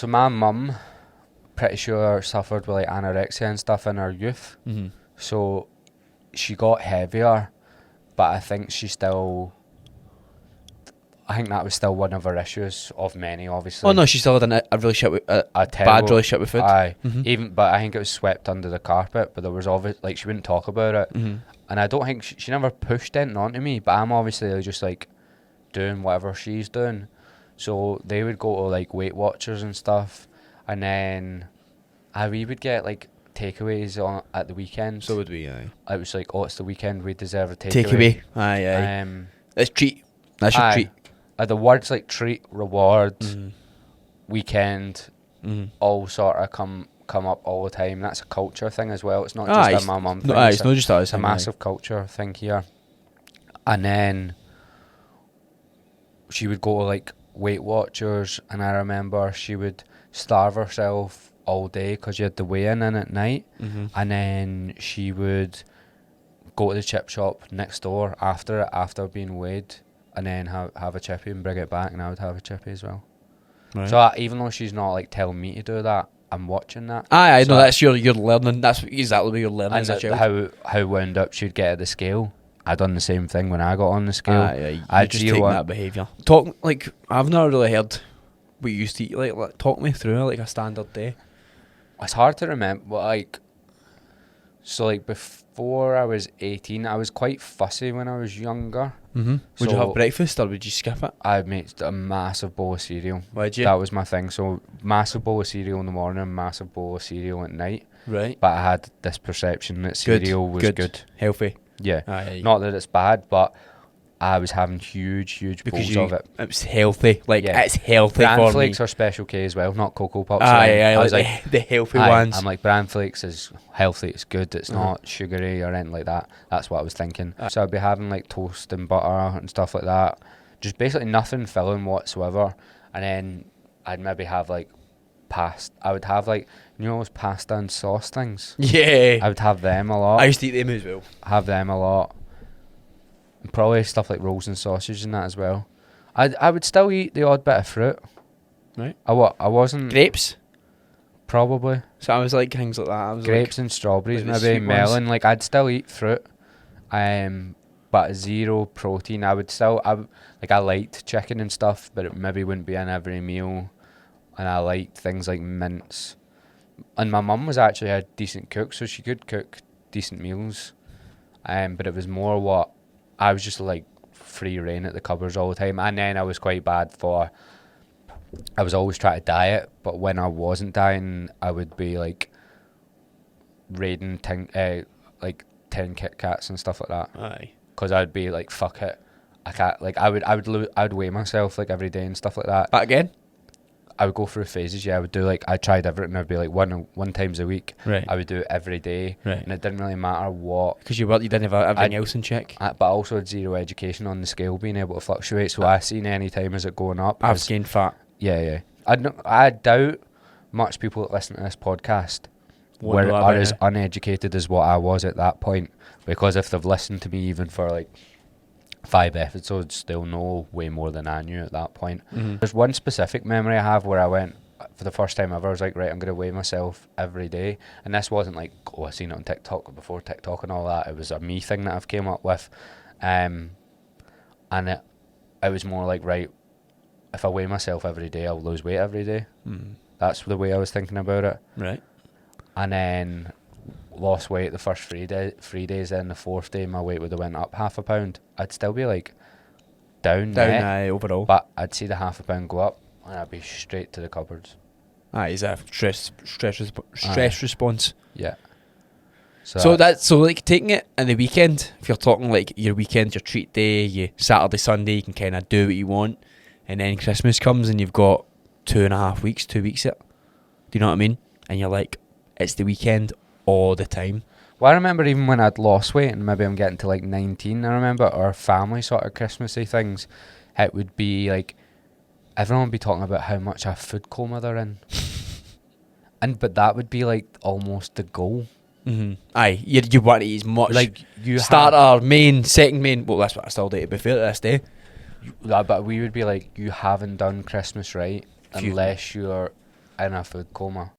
So my mum, pretty sure, suffered with like anorexia and stuff in her youth. Mm-hmm. So she got heavier, but I think I think that was still one of her issues of many, obviously. Oh no, she still had a relationship with a bad relationship with food. Aye, Mm-hmm. but I think it was swept under the carpet. But there was like she wouldn't talk about it, Mm-hmm. and I don't think she never pushed anything onto me. But I'm obviously just like doing whatever she's doing. So they would go to like Weight Watchers and stuff, and then we would get like takeaways on at the weekend. So would we, aye. It was like, oh, it's the weekend, we deserve a takeaway. Takeaway. Aye. It's treat. That's your treat. The words like treat, reward, Mm-hmm. weekend, Mm-hmm. all sort of come up all the time. That's a culture thing as well. It's not just a my mum thing. It's not just us. It's a massive culture thing here. And then she would go to like Weight Watchers, and I remember she would starve herself all day because you had the weigh-in in at night. Mm-hmm. And then she would go to the chip shop next door after being weighed, and then have a chippy and bring it back, and I would have a chippy as well. Right. So even though she's not like telling me to do that, I'm watching that. I so know that's you're learning. That's exactly what you're learning as a child. How wound up she'd get at the scale. I done the same thing when I got on the scale. I just take that behaviour. Talk like I've never really heard what you used to eat. Like talk me through like a standard day. It's hard to remember, but like, so like before I was 18, I was quite fussy when I was younger. Mm-hmm. Would you So have breakfast or would you skip it? I made a massive bowl of cereal. Would you? That was my thing. So massive bowl of cereal in the morning, massive bowl of cereal at night. Right. But I had this perception that cereal was good. Healthy. Yeah. Aye. Not that it's bad, but I was having huge bowls of it. It was healthy. Like Yeah. it's healthy Bran for flakes me. are Special K as well, not Cocoa Pops. I was like the healthy aye, ones. I'm like, Bran flakes is healthy, it's good, it's Uh-huh. not sugary or anything like that. That's what I was thinking. So I'd be having like toast and butter and stuff like that. Just basically nothing filling whatsoever. And then I'd maybe have like pasta. I would have like, you know those pasta and sauce things? Yeah. I would have them a lot. I used to eat them as well. Have them a lot. And probably stuff like rolls and sausage and that as well. I would still eat the odd bit of fruit. Right. I wasn't. Grapes. Probably. So I was like things like that. I was Grapes and strawberries, like the maybe sweet melon. Like I'd still eat fruit, but zero protein. I liked chicken and stuff, but it maybe wouldn't be in every meal. And I liked things like mince. And my mum was actually a decent cook, so she could cook decent meals. But it was more what I was just like free reign at the cupboards all the time. And then I was quite bad for. I was always trying to diet, but when I wasn't dieting, I would be like raiding like 10 Kit Kats and stuff like that. Aye. Because I'd be like, fuck it, I can't. Like I would weigh myself like every day and stuff like that. Back again. I would go through phases. Yeah, I would do like I tried everything. I'd be like one times a week. Right. I would do it every day, Right. and it didn't really matter what. Because you didn't have everything else in check. But I also had zero education on the scale being able to fluctuate. So I seen any time as it going up. I've gained fat. Yeah. I doubt much people that listen to this podcast are as uneducated as what I was at that point. Because if they've listened to me even for like 5 episodes, they'll know way more than I knew at that point. Mm-hmm. There's one specific memory I have where I went for the first time ever. I was like, right, I'm going to weigh myself every day. And this wasn't like, oh, I seen it on TikTok before TikTok and all that. It was a me thing that I've came up with. And it was more like, right, if I weigh myself every day, I'll lose weight every day. Mm. That's the way I was thinking about it. Right. And then lost weight the first 3 days, then the 4th day my weight would have went up half a pound. I'd still be like down net, overall. but I'd see the half a pound go up and I'd be straight to the cupboards. Is a stress response. Yeah. So like taking it in the weekend, if you're talking like your weekend, your treat day, your Saturday, Sunday, you can kind of do what you want, and then Christmas comes and you've got 2.5 weeks, 2 weeks it. Do you know what I mean? And you're like, it's the weekend all the time. Well, I remember even when I'd lost weight and maybe I'm getting to like 19, I remember our family sort of Christmassy things, it would be like everyone would be talking about how much a food coma they're in. But that would be like almost the goal. Mm-hmm. Aye, you want to eat as much. Like you starter, main, second main. Well, that's what I still do to be fair to this day. But we would be like, you haven't done Christmas right unless in a food coma.